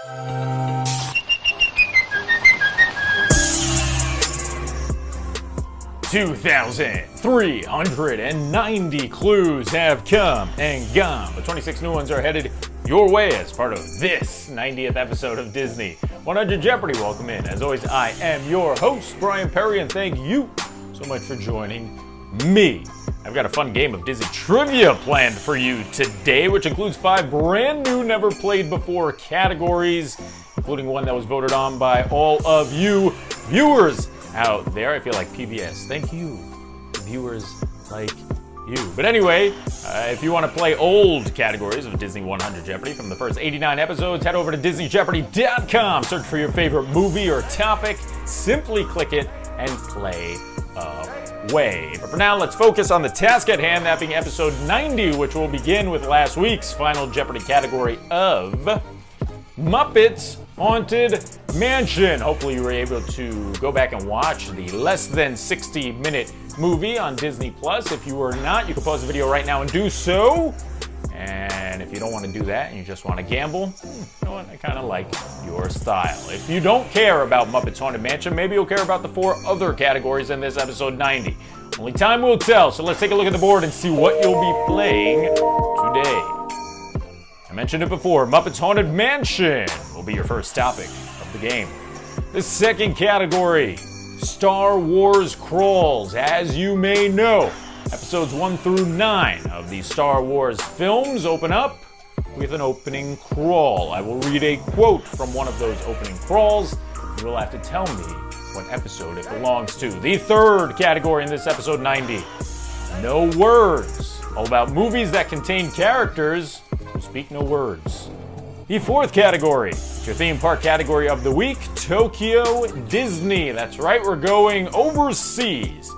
$2,390 clues have come and gone, but 26 new ones are headed your way as part of this 90th episode of Disney 100 Jeopardy. Welcome in. As always, I am your host, Bryan Perri, and thank you so much for joining me. I've got a fun game of Disney trivia planned for you today, which includes 5 brand new, never played before categories, including one that was voted on by all of you viewers out there. I feel like PBS. Thank you, viewers like you. But anyway, if you want to play old categories of Disney 100 Jeopardy from the first 89 episodes, head over to DisneyJeopardy.com. Search for your favorite movie or topic. Simply click it and play away. But for now, let's focus on the task at hand, that being episode 90, which will begin with last week's final Jeopardy category of Muppets Haunted Mansion. Hopefully you were able to go back and watch the less than 60-minute movie on Disney Plus. If you were not, you can pause the video right now and do so. And if you don't want to do that and you just want to gamble, you know what, I kind of like your style. If you don't care about Muppets Haunted Mansion, maybe you'll care about the 4 other categories in this episode 90. Only time will tell, so let's take a look at the board and see what you'll be playing today. I mentioned it before, Muppets Haunted Mansion will be your first topic of the game. The second category, Star Wars crawls. As you may know, episodes 1 through 9 of the Star Wars films open up with an opening crawl. I will read a quote from one of those opening crawls. You will have to tell me what episode it belongs to. The third category in this episode 90, no words. All about movies that contain characters who speak no words. The fourth category, it's your theme park category of the week, Tokyo Disney. That's right, we're going overseas.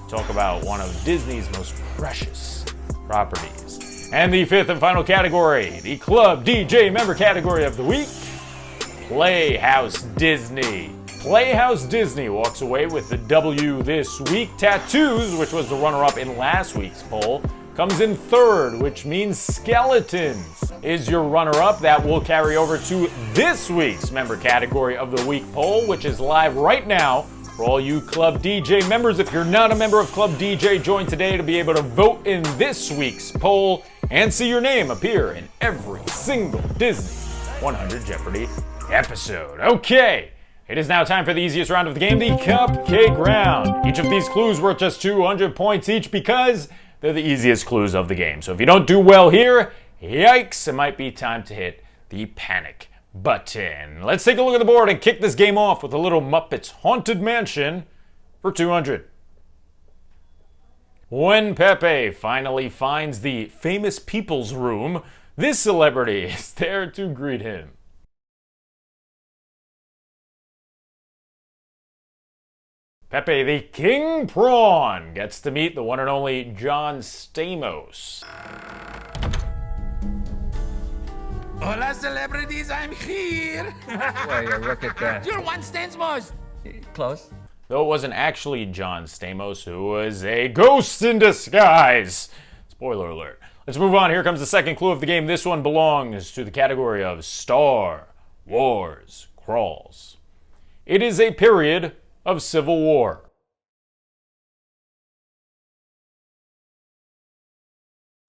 Talk about one of Disney's most precious properties. And the fifth and final category, the Club DJ member category of the week, Playhouse Disney. Playhouse Disney walks away with the W this week. Tattoos, which was the runner-up in last week's poll, comes in third, which means Skeletons is your runner-up. That will carry over to this week's member category of the week poll, which is live right now for all you Club DJ members. If you're not a member of Club DJ, join today to be able to vote in this week's poll and see your name appear in every single Disney 100 Jeopardy episode. Okay, it is now time for the easiest round of the game, the Cupcake Round. Each of these clues worth just 200 points each because they're the easiest clues of the game. So if you don't do well here, yikes, it might be time to hit the panic button. Let's take a look at the board and kick this game off with a little Muppets Haunted Mansion for 200. When Pepe finally finds the famous people's room, this celebrity is there to greet him. Pepe the King Prawn gets to meet the one and only John Stamos. Hola, celebrities, I'm here. Wait, look at that. You're one Stamos. Close. Though it wasn't actually John Stamos, who was a ghost in disguise. Spoiler alert. Let's move on. Here comes the second clue of the game. This one belongs to the category of Star Wars crawls. It is a period of Civil War.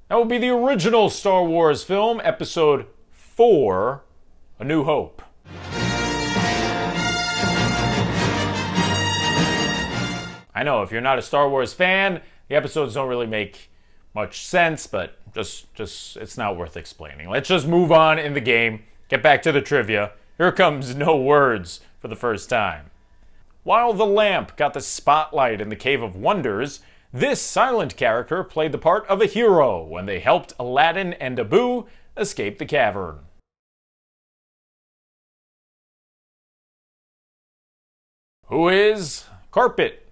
That will be the original Star Wars film, Episode 4, A New Hope. I know, if you're not a Star Wars fan, the episodes don't really make much sense, but just it's not worth explaining. Let's just move on in the game, get back to the trivia. Here comes no words for the first time. While the lamp got the spotlight in the Cave of Wonders, this silent character played the part of a hero when they helped Aladdin and Abu escape the cavern. Who is Carpet?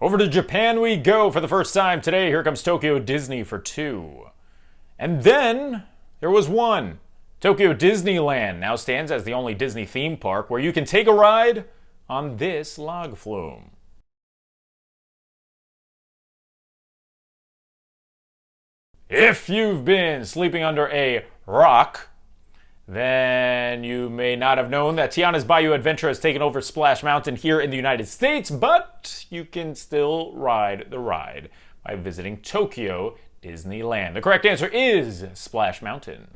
Over to Japan we go for the first time today. Here comes Tokyo Disney for 2. And then there was 1. Tokyo Disneyland now stands as the only Disney theme park where you can take a ride on this log flume. If you've been sleeping under a rock, then you may not have known that Tiana's Bayou Adventure has taken over Splash Mountain here in the United States, but you can still ride the ride by visiting Tokyo Disneyland. The correct answer is Splash Mountain.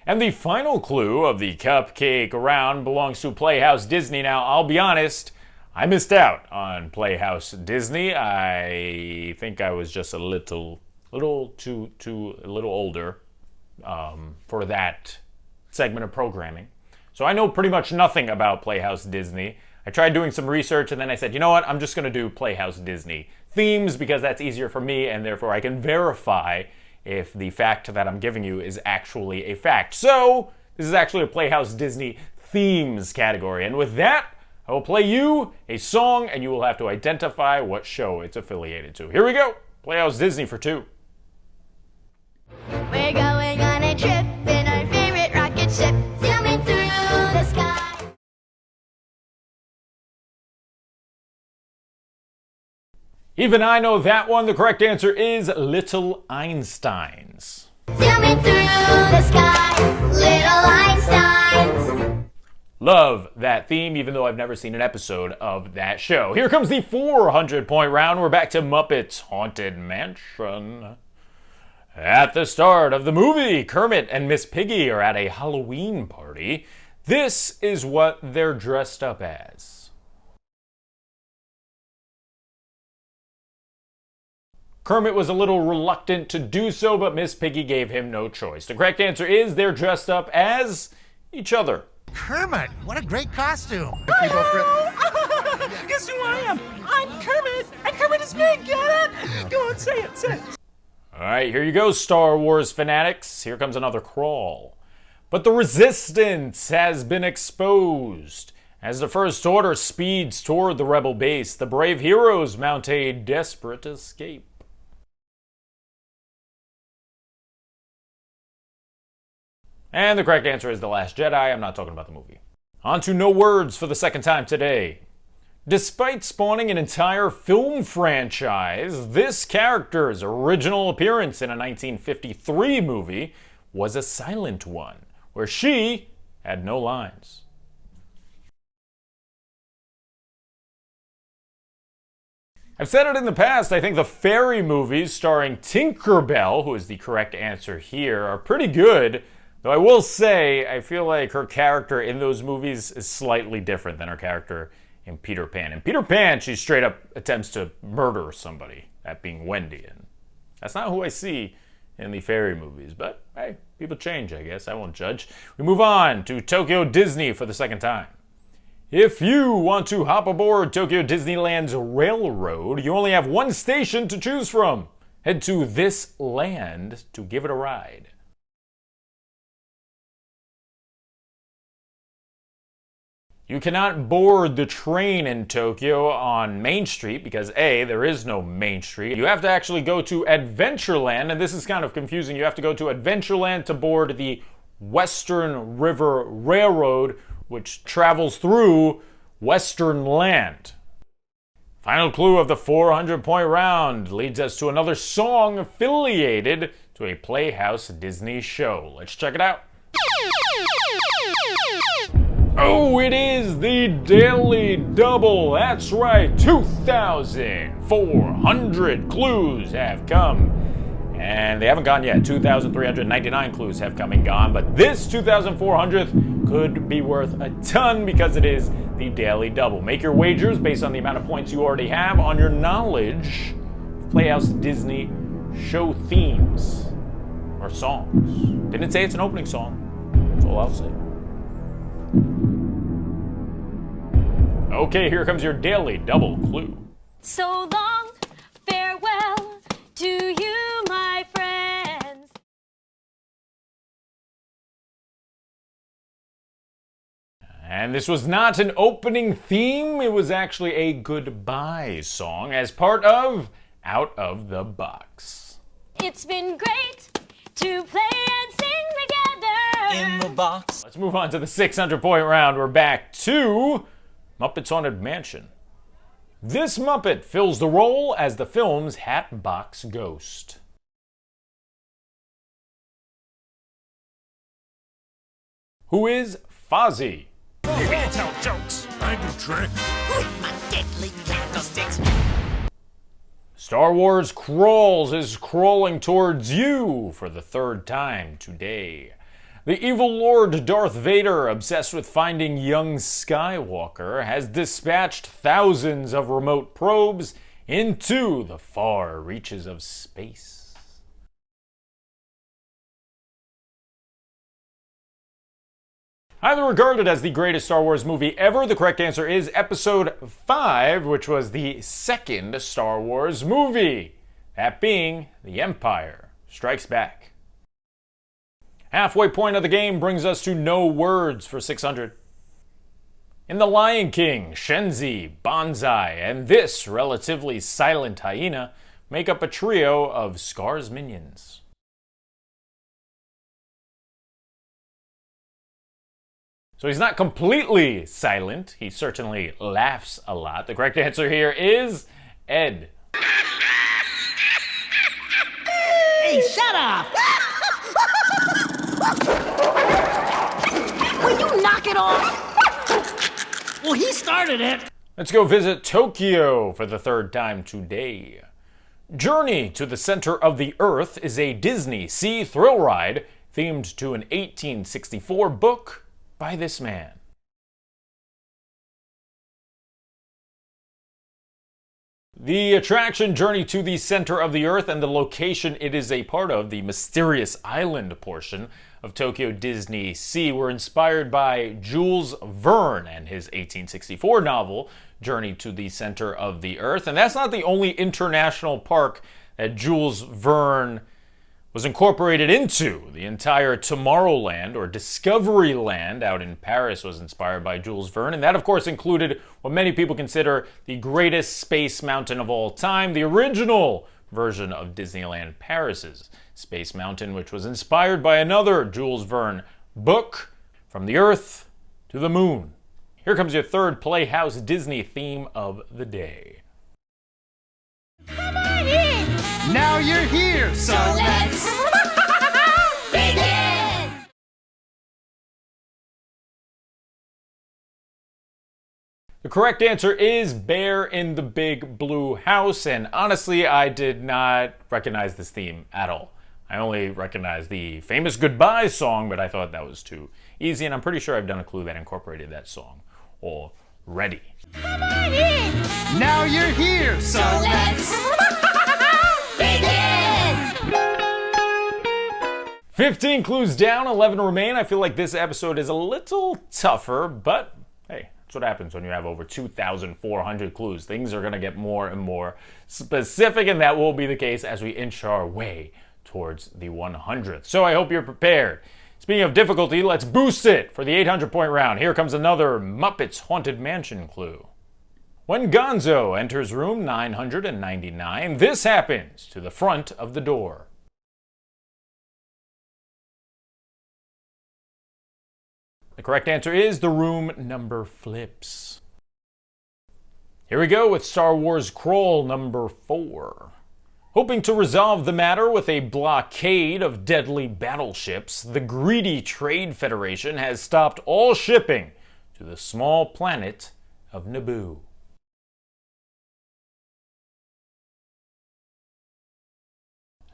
And the final clue of the cupcake round belongs to Playhouse Disney. Now, I'll be honest, I missed out on Playhouse Disney. I think I was just a little older for that segment of programming. So I know pretty much nothing about Playhouse Disney. I tried doing some research and then I said, you know what, I'm just going to do Playhouse Disney Themes because that's easier for me and therefore I can verify if the fact that I'm giving you is actually a fact. So this is actually a Playhouse Disney Themes category. And with that, I will play you a song and you will have to identify what show it's affiliated to. Here we go. Playhouse Disney for 2. We're going on a trip in our favorite rocket ship, zooming through the sky. Even I know that one. The correct answer is Little Einsteins. Zooming through the sky, little Einsteins. Love that theme, even though I've never seen an episode of that show. Here comes the 400-point round. We're back to Muppets Haunted Mansion. At the start of the movie, Kermit and Miss Piggy are at a Halloween party. This is what they're dressed up as. Kermit was a little reluctant to do so, but Miss Piggy gave him no choice. The correct answer is they're dressed up as each other. Kermit, what a great costume. Guess who I am? I'm Kermit, and Kermit is me, get it? Go on, say it. All right, here you go, Star Wars fanatics. Here comes another crawl. But the resistance has been exposed. As the First Order speeds toward the rebel base, the brave heroes mount a desperate escape. And the correct answer is The Last Jedi. I'm not talking about the movie. On to No Words for the second time today. Despite spawning an entire film franchise, this character's original appearance in a 1953 movie was a silent one, where she had no lines. I've said it in the past, I think the fairy movies starring Tinker Bell, who is the correct answer here, are pretty good. Though I will say, I feel like her character in those movies is slightly different than her character in Peter Pan. In Peter Pan, she straight up attempts to murder somebody, that being Wendy. And that's not who I see in the fairy movies. But hey, people change, I guess. I won't judge. We move on to Tokyo Disney for the second time. If you want to hop aboard Tokyo Disneyland's railroad, you only have one station to choose from. Head to this land to give it a ride. You cannot board the train in Tokyo on Main Street because A, there is no Main Street. You have to actually go to Adventureland, and this is kind of confusing. You have to go to Adventureland to board the Western River Railroad, which travels through Western Land. Final clue of the 400-point round leads us to another song affiliated to a Playhouse Disney show. Let's check it out. Oh, it is the Daily Double. That's right, 2,400 clues have come. And they haven't gone yet. 2,399 clues have come and gone. But this 2,400th could be worth a ton because it is the Daily Double. Make your wagers based on the amount of points you already have on your knowledge of Playhouse Disney show themes or songs. Didn't say it's an opening song. That's all I'll say. Okay, here comes your Daily Double clue. So long, farewell to you, my friends. And this was not an opening theme, it was actually a goodbye song as part of Out of the Box. It's been great to play and sing together. In the box. Let's move on to the 600-point round. We're back to Muppets Haunted Mansion. This Muppet fills the role as the film's Hatbox Ghost. Who is Fozzie? You tell jokes. I do tricks. With my deadly candlesticks. Star Wars Crawls is crawling towards you for the third time today. The evil Lord Darth Vader, obsessed with finding young Skywalker, has dispatched thousands of remote probes into the far reaches of space. Either regarded as the greatest Star Wars movie ever, the correct answer is Episode 5, which was the second Star Wars movie. That being The Empire Strikes Back. Halfway point of the game brings us to no words for 600. In The Lion King, Shenzi, Bonsai, and this relatively silent hyena make up a trio of Scar's minions. So he's not completely silent. He certainly laughs a lot. The correct answer here is Ed. Hey, shut up! Will you knock it off? Well, he started it. Let's go visit Tokyo for the third time today. Journey to the Center of the Earth is a Disney Sea thrill ride themed to an 1864 book by this man. The attraction Journey to the Center of the Earth and the location it is a part of, the mysterious island portion of Tokyo Disney Sea, were inspired by Jules Verne and his 1864 novel, Journey to the Center of the Earth. And that's not the only international park that Jules Verne was incorporated into. The entire Tomorrowland, or Discoveryland, out in Paris was inspired by Jules Verne, and that of course included what many people consider the greatest space mountain of all time, the original version of Disneyland Paris's Space Mountain, which was inspired by another Jules Verne book, From the Earth to the Moon. Here comes your third Playhouse Disney theme of the day. Come on in! Now you're here, so Let's begin! The correct answer is Bear in the Big Blue House, and honestly, I did not recognize this theme at all. I only recognized the famous Goodbye song, but I thought that was too easy, and I'm pretty sure I've done a clue that incorporated that song already. Come on in! now you're here, so Let's begin! 15 clues down, 11 remain. I feel like this episode is a little tougher, but hey, that's what happens when you have over 2,400 clues. Things are going to get more and more specific, and that will be the case as we inch our way towards the 100th. So I hope you're prepared. Speaking of difficulty, let's boost it for the 800-point round. Here comes another Muppets Haunted Mansion clue. When Gonzo enters room 999, this happens to the front of the door. The correct answer is the room number flips. Here we go with Star Wars Crawl number 4. Hoping to resolve the matter with a blockade of deadly battleships, the greedy Trade Federation has stopped all shipping to the small planet of Naboo.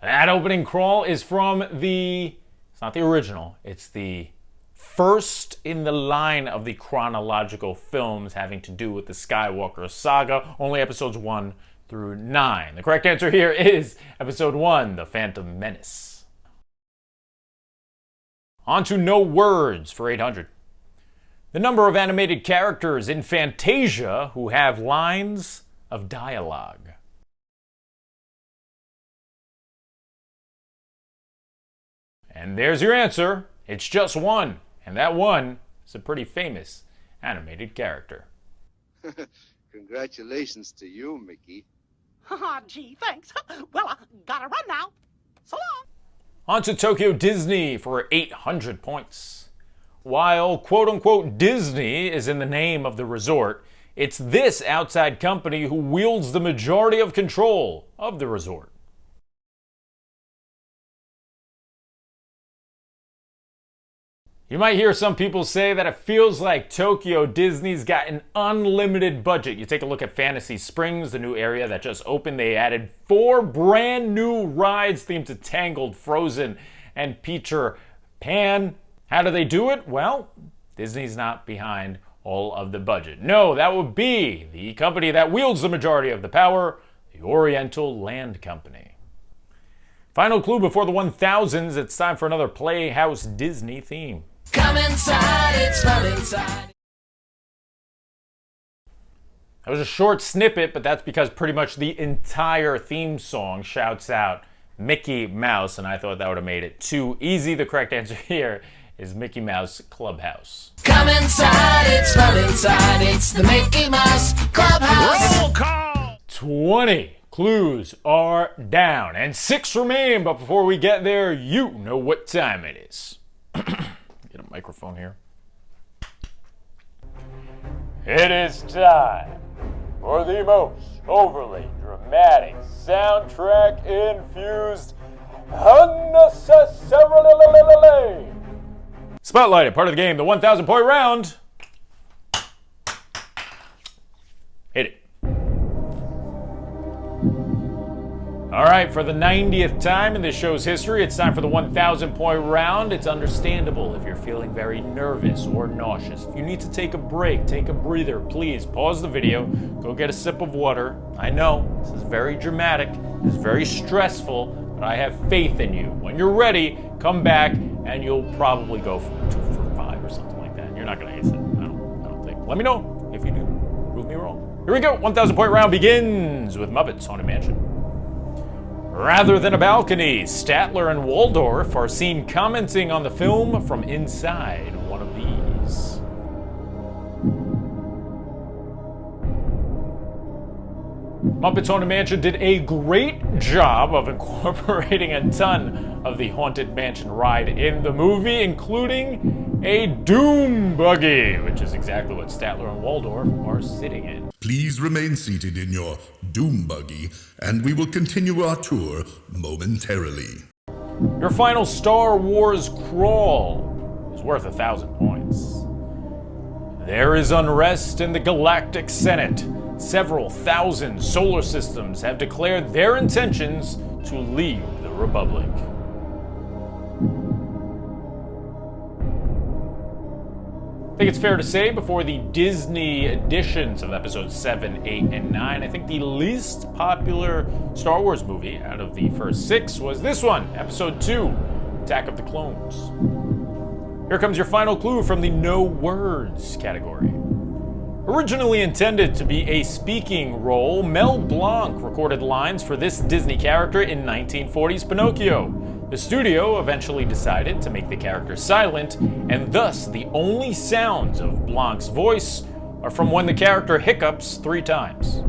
That opening crawl is from it's not the original, it's the first in the line of the chronological films having to do with the Skywalker saga, only episodes 1 through 9. The correct answer here is episode 1, The Phantom Menace. On to no words for 800. The number of animated characters in Fantasia who have lines of dialogue. And there's your answer. It's just one. And that one is a pretty famous animated character. Congratulations to you, Mickey. Oh, gee, thanks. Well, I gotta run now. So long. On to Tokyo Disney for 800 points. While quote-unquote Disney is in the name of the resort, it's this outside company who wields the majority of control of the resort. You might hear some people say that it feels like Tokyo Disney's got an unlimited budget. You take a look at Fantasy Springs, the new area that just opened. They added 4 brand new rides themed to Tangled, Frozen, and Peter Pan. How do they do it? Well, Disney's not behind all of the budget. No, that would be the company that wields the majority of the power, the Oriental Land Company. Final clue before the 1000s, it's time for another Playhouse Disney theme. Come inside, it's fun inside. That was a short snippet, but that's because pretty much the entire theme song shouts out Mickey Mouse, and I thought that would have made it too easy. The correct answer here is Mickey Mouse Clubhouse. Come inside, it's fun inside. It's the Mickey Mouse Clubhouse. Roll call! 20 clues are down, and 6 remain, but before we get there, you know what time it is. Get a microphone here. It is time for the most overly dramatic, soundtrack-infused, unnecessarily spotlighted part of the game, the 1,000-point round. Hit it. All right, for the 90th time in this show's history, it's time for the 1,000-point round. It's understandable if you're feeling very nervous or nauseous. If you need to take a break, take a breather, please pause the video, go get a sip of water. I know, this is very dramatic, this is very stressful, but I have faith in you. When you're ready, come back and you'll probably go for 2 for 5 or something like that. You're not gonna ace it, I don't think. Let me know if you do. Prove me wrong. Here we go, 1,000-point round begins with Muppets Haunted Mansion. Rather than a balcony, Statler and Waldorf are seen commenting on the film from inside one of these. Muppets Haunted Mansion did a great job of incorporating a ton of the Haunted Mansion ride in the movie, including a doom buggy, which is exactly what Statler and Waldorf are sitting in. Please remain seated in your doom buggy, and we will continue our tour momentarily. Your final Star Wars crawl is worth 1,000 points. There is unrest in the Galactic Senate. Several thousand solar systems have declared their intentions to leave the Republic. I think it's fair to say, before the Disney editions of episodes 7, 8, and 9, I think the least popular Star Wars movie out of the first 6 was this one, episode 2, Attack of the Clones. Here comes your final clue from the no words category. Originally intended to be a speaking role, Mel Blanc recorded lines for this Disney character in 1940's Pinocchio. The studio eventually decided to make the character silent, and thus the only sounds of Blanc's voice are from when the character hiccups 3 times.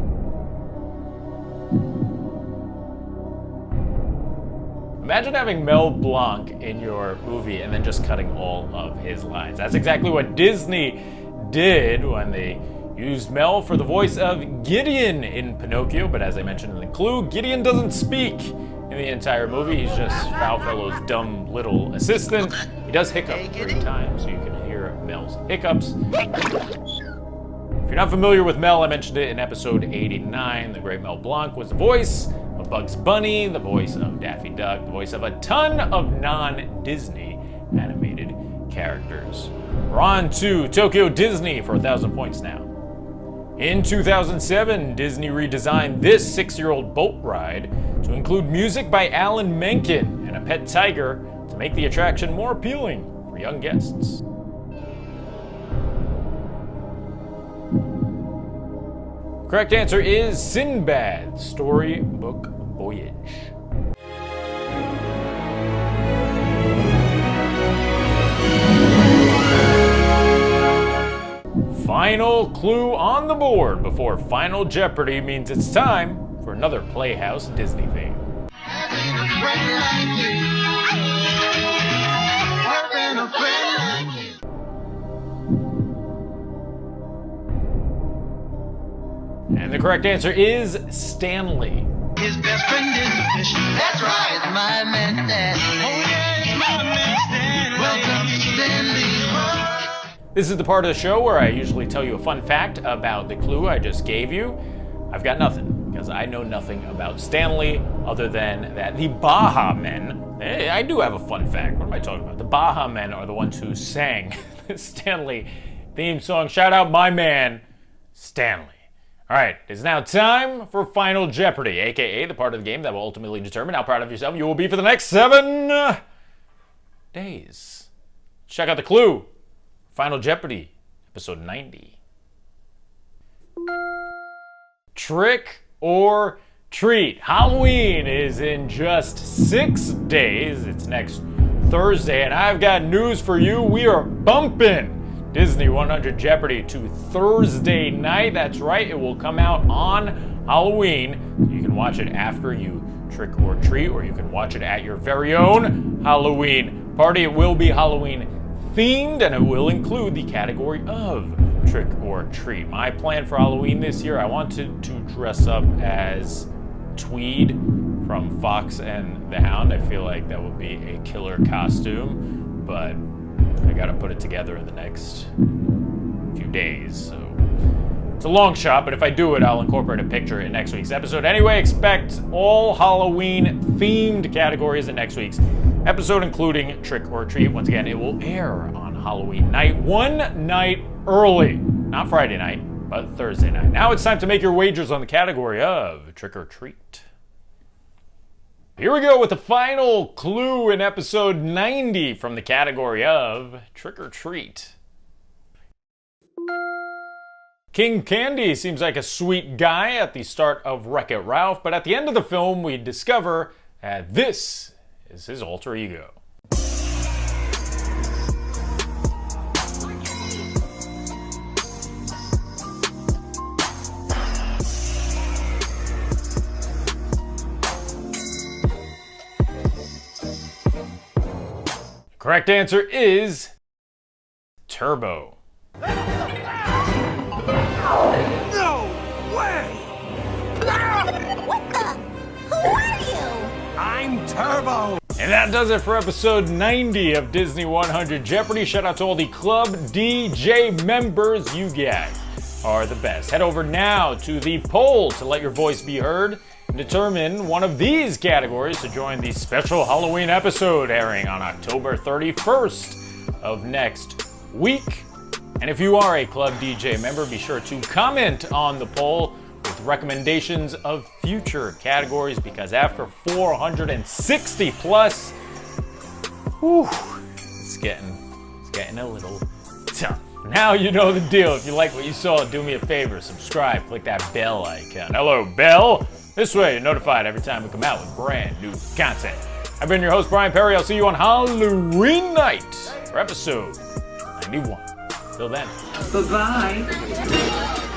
Imagine having Mel Blanc in your movie and then just cutting all of his lines. That's exactly what Disney did when they used Mel for the voice of Gideon in Pinocchio, but as I mentioned in the clue, Gideon doesn't speak in the entire movie. He's just Foulfellow's dumb little assistant. He does hiccup 3 times, so you can hear Mel's hiccups. If you're not familiar with Mel, I mentioned it in episode 89. The great Mel Blanc was the voice of Bugs Bunny, the voice of Daffy Duck, the voice of a ton of non-Disney animated characters. We're on to Tokyo Disney for 1,000 points now. In 2007, Disney redesigned this 6-year-old boat ride to include music by Alan Menken and a pet tiger to make the attraction more appealing for young guests. Correct answer is Sinbad's Storybook Voyage. Final clue on the board before Final Jeopardy means it's time for another Playhouse Disney theme. And the correct answer is Stanley. His best friend is a fish. That's right, it's my man Stanley. Oh yeah, it's my man Stanley. Welcome to Stanley's World. This is the part of the show where I usually tell you a fun fact about the clue I just gave you. I've got nothing, because I know nothing about Stanley other than that the Baha Men, I do have a fun fact. What am I talking about? The Baha Men are the ones who sang the Stanley theme song. Shout out my man, Stanley. All right, it's now time for Final Jeopardy, aka the part of the game that will ultimately determine how proud of yourself you will be for the next 7 days. Check out the clue. Final Jeopardy, episode 90. Trick or treat. Halloween is in just 6 days. It's next Thursday, and I've got news for you. We are bumping Disney 100 Jeopardy to Thursday night. That's right, it will come out on Halloween. You can watch it after you trick or treat, or you can watch it at your very own Halloween party. It will be Halloween themed, and it will include the category of trick or treat. My plan for Halloween this year, I wanted to dress up as Tweed from Fox and the Hound. I feel like that would be a killer costume, but I gotta put it together in the next few days, so it's a long shot, but if I do it, I'll incorporate a picture in next week's episode. Anyway, expect all Halloween-themed categories in next week's episode, including Trick or Treat. Once again, it will air on Halloween night, one night early. Not Friday night, but Thursday night. Now it's time to make your wagers on the category of Trick or Treat. Here we go with the final clue in episode 90 from the category of Trick or Treat. King Candy seems like a sweet guy at the start of Wreck-It Ralph, but at the end of the film we discover that this is his alter ego. Correct answer is Turbo. No way! What the? Who are you? I'm Turbo! And that does it for episode 90 of Disney 100 Jeopardy. Shout out to all the Club DJ members. You guys are the best. Head over now to the poll to let your voice be heard and determine one of these categories to join the special Halloween episode airing on October 31st of next week. And if you are a Club DJ member, be sure to comment on the poll with recommendations of future categories, because after 460 plus, whew, it's getting a little tough. Now you know the deal. If you like what you saw, do me a favor, subscribe, click that bell icon. Hello, Belle. This way you're notified every time we come out with brand new content. I've been your host, Bryan Perri. I'll see you on Halloween night for episode 91. Till then. Bye-bye.